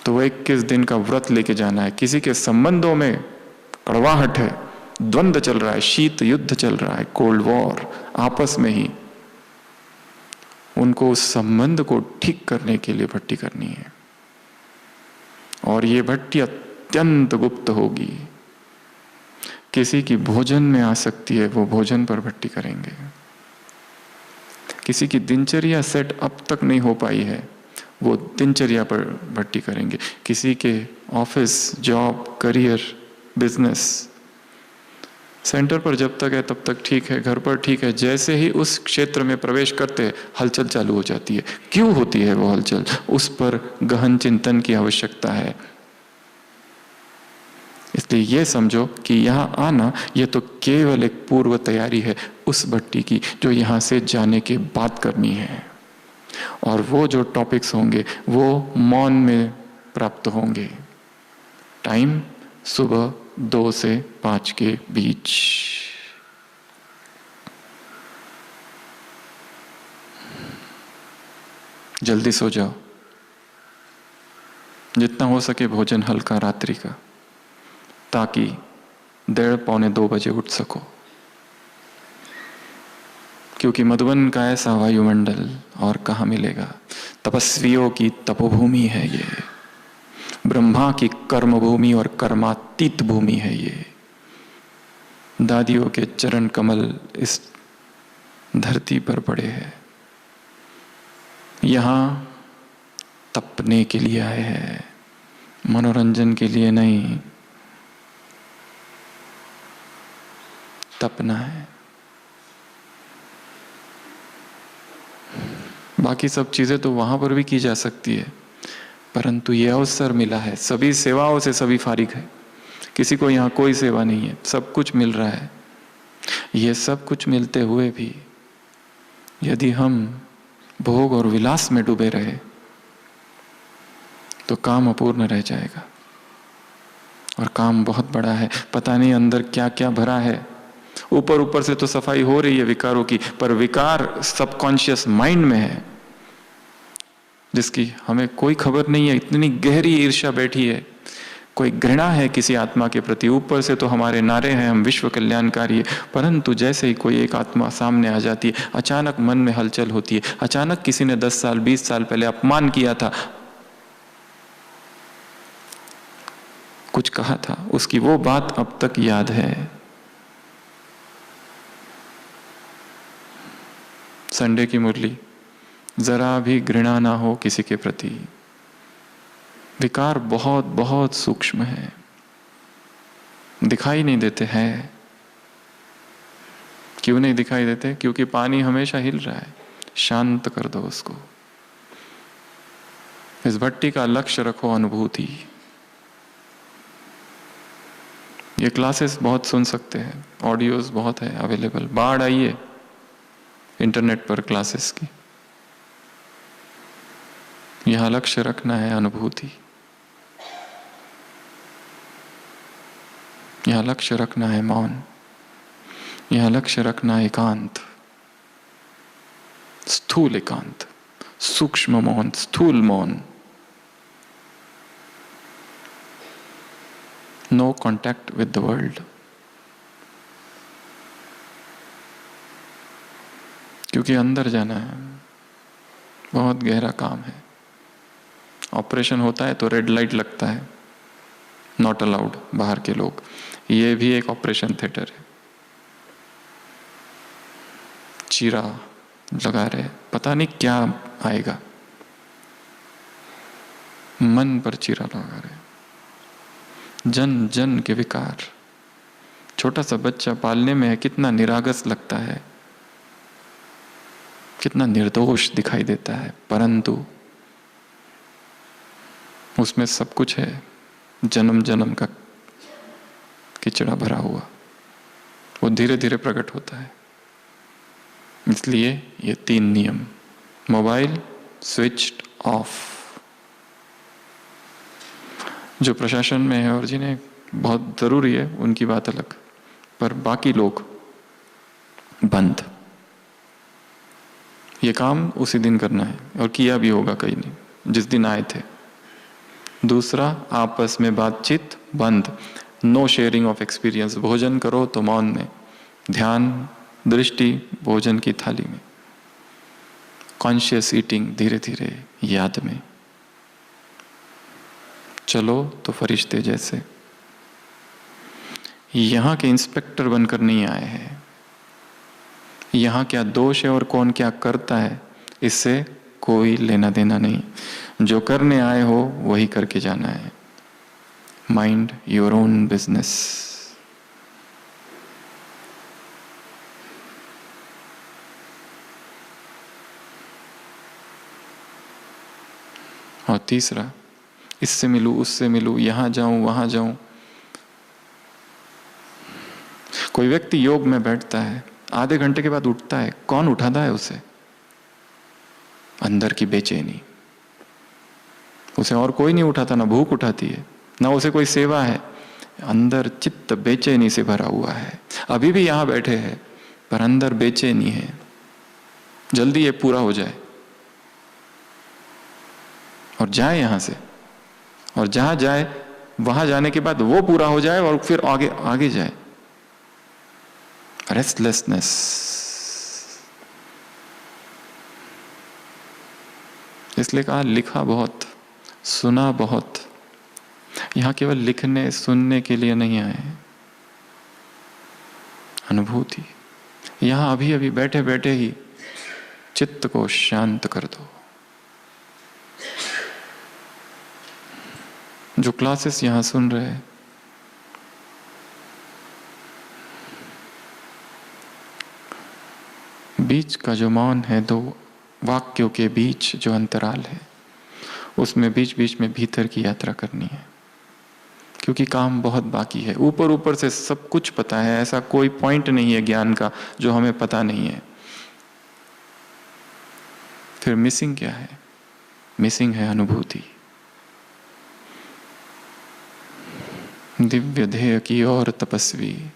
तो वो 21 दिन का व्रत लेके जाना है। किसी के संबंधों में कड़वाहट है, द्वंद्व चल रहा है, शीत युद्ध चल रहा है, कोल्ड वॉर आपस में ही, उनको उस संबंध को ठीक करने के लिए भट्टी करनी है। और ये भट्टी अत्यंत गुप्त होगी। किसी की भोजन में आ सकती है, वो भोजन पर भट्टी करेंगे। किसी की दिनचर्या सेट अब तक नहीं हो पाई है, वो दिनचर्या पर भट्टी करेंगे। किसी के office, job, career, business centre पर जब तक है तब तक ठीक है, घर पर ठीक है, जैसे ही उस क्षेत्र में प्रवेश करते हैं हलचल चालू हो जाती है। क्यों होती है वो हलचल? उस पर गहन चिंतन की आवश्यकता है। इसलिए ये समझो कि यहाँ आना ये तो केवल एक पूर्व तैयारी है उस भट्टी की जो यहाँ से जाने के बाद करनी है। और वो जो टॉपिक्स होंगे वो मौन में प्राप्त होंगे। टाइम सुबह 2 से 5 के बीच। जल्दी सो जाओ, जितना हो सके भोजन हल्का रात्रि का, ताकि 1:30 पौने 2 बजे उठ सको। क्योंकि मधुबन का ऐसा वायुमंडल और कहाँ मिलेगा। तपस्वियों की तपोभूमि है ये, ब्रह्मा की कर्म भूमि और कर्मातीत भूमि है ये। दादियों के चरण कमल इस धरती पर पड़े हैं। यहाँ तपने के लिए आए हैं, मनोरंजन के लिए नहीं। तपना है। बाकी सब चीजें तो वहां पर भी की जा सकती है, परंतु ये अवसर मिला है। सभी सेवाओं से सभी फारिग है, किसी को यहाँ कोई सेवा नहीं है, सब कुछ मिल रहा है। ये सब कुछ मिलते हुए भी यदि हम भोग और विलास में डूबे रहे तो काम अपूर्ण रह जाएगा। और काम बहुत बड़ा है, पता नहीं अंदर क्या क्या भरा है। ऊपर ऊपर से तो सफाई हो रही है विकारों की, पर विकार सबकॉन्शियस माइंड में है जिसकी हमें कोई खबर नहीं है। इतनी गहरी ईर्ष्या बैठी है, कोई घृणा है किसी आत्मा के प्रति। ऊपर से तो हमारे नारे हैं हम विश्व कल्याणकारी है, परंतु जैसे ही कोई एक आत्मा सामने आ जाती है, अचानक मन में हलचल होती है। अचानक किसी ने 10 साल 20 साल पहले अपमान किया था, कुछ कहा था, उसकी वो बात अब तक याद है। संडे की मुरली, जरा भी घृणा ना हो किसी के प्रति। विकार बहुत बहुत सूक्ष्म है, दिखाई नहीं देते हैं। क्यों नहीं दिखाई देते? क्योंकि पानी हमेशा हिल रहा है। शांत कर दो उसको। इस भट्टी का लक्ष्य रखो अनुभूति। ये क्लासेस बहुत सुन सकते हैं, ऑडियोज बहुत है अवेलेबल। बाढ़ आई है इंटरनेट पर क्लासेस की। यहां लक्ष्य रखना है अनुभूति, यहां लक्ष्य रखना है मौन, यहां लक्ष्य रखना है एकांत, स्थूल एकांत, सूक्ष्म मौन, स्थूल मौन। No contact with the world. क्योंकि अंदर जाना है, बहुत गहरा काम है। ऑपरेशन होता है तो रेड लाइट लगता है, नॉट अलाउड बाहर के लोग। ये भी एक ऑपरेशन थिएटर है। चीरा लगा रहे, पता नहीं क्या आएगा, मन पर चीरा लगा रहे। जन जन के विकार। छोटा सा बच्चा पालने में है, कितना निरागस लगता है, कितना निर्दोष दिखाई देता है, परंतु उसमें सब कुछ है, जन्म जन्म का किचड़ा भरा हुआ। वो धीरे धीरे प्रकट होता है। इसलिए ये 3 नियम। Mobile switched off. जो प्रशासन में है और जिन्हें बहुत जरूरी है उनकी बात अलग, पर बाकी लोग बंद। ये काम उसी दिन करना है और किया भी होगा कहीं नहीं, जिस दिन आए थे। दूसरा, आपस में बातचीत बंद, नो शेयरिंग ऑफ एक्सपीरियंस। भोजन करो तो मौन में, ध्यान दृष्टि भोजन की थाली में, कॉन्शियस ईटिंग धीरे धीरे याद में। चलो तो फरिश्ते जैसे। यहां के इंस्पेक्टर बनकर नहीं आए हैं। यहां क्या दोष है और कौन क्या करता है इससे कोई लेना देना नहीं। जो करने आए हो वही करके जाना है। Mind your own business. और तीसरा, इससे मिलूं उससे मिलूं, यहां जाऊं वहां जाऊं। कोई व्यक्ति योग में बैठता है, आधे घंटे के बाद उठता है, कौन उठाता है उसे? अंदर की बेचैनी। उसे और कोई नहीं उठाता, ना भूख उठाती है, ना उसे कोई सेवा है। अंदर चित्त बेचैनी से भरा हुआ है। अभी भी यहां बैठे हैं पर अंदर बेचैनी है, जल्दी ये पूरा हो जाए और जाए यहां से। और जहां जाए वहां जाने के बाद वो पूरा हो जाए और फिर आगे आगे जाए। रेस्टलेसनेस। इसलिए कहा लिखा बहुत, सुना बहुत। यहां केवल लिखने सुनने के लिए नहीं आए, अनुभूति। यहां अभी अभी बैठे बैठे ही चित्त को शांत कर दो। जो क्लासेस यहां सुन रहे हैं, बीच का जो मौन है, दो वाक्यों के बीच जो अंतराल है, उसमें बीच बीच में भीतर की यात्रा करनी है। क्योंकि काम बहुत बाकी है। ऊपर ऊपर से सब कुछ पता है, ऐसा कोई पॉइंट नहीं है ज्ञान का जो हमें पता नहीं है। फिर मिसिंग क्या है? मिसिंग है अनुभूति। दिव्य ध्येय की और तपस्वी।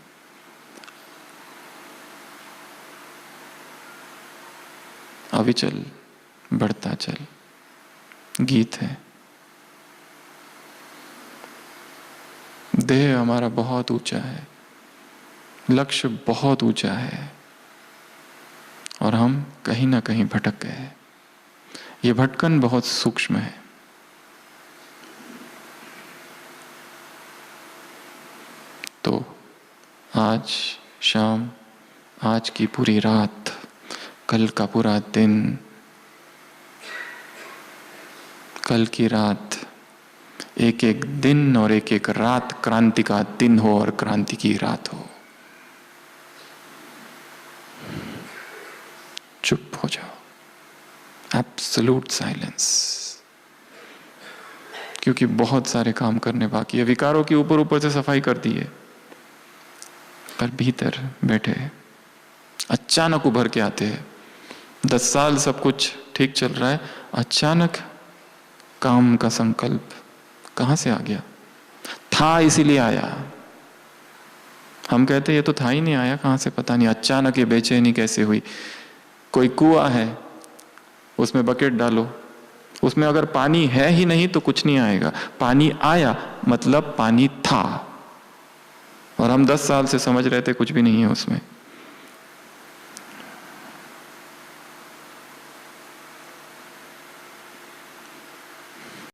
अविचल बढ़ता चल गीत है। देह हमारा बहुत ऊंचा है, लक्ष्य बहुत ऊंचा है और हम कहीं ना कहीं भटक गए। ये भटकन बहुत सूक्ष्म है। तो आज शाम, आज की पूरी रात, कल का पूरा दिन, कल की रात, एक एक दिन और एक एक रात क्रांति का दिन हो और क्रांति की रात हो। चुप हो जाओ, एब्सोल्यूट साइलेंस। क्योंकि बहुत सारे काम करने बाकी है। विकारों की ऊपर ऊपर से सफाई कर दी है, पर भीतर बैठे अचानक उभर के आते हैं। 10 साल सब कुछ ठीक चल रहा है, अचानक काम का संकल्प कहां से आ गया? था इसीलिए आया। हम कहते ये तो था ही नहीं, आया कहां से पता नहीं। अचानक ये बेचैनी कैसे हुई? कोई कुआं है, उसमें बकेट डालो, उसमें अगर पानी है ही नहीं तो कुछ नहीं आएगा। पानी आया मतलब पानी था, और हम 10 साल से समझ रहे थे कुछ भी नहीं है उसमें।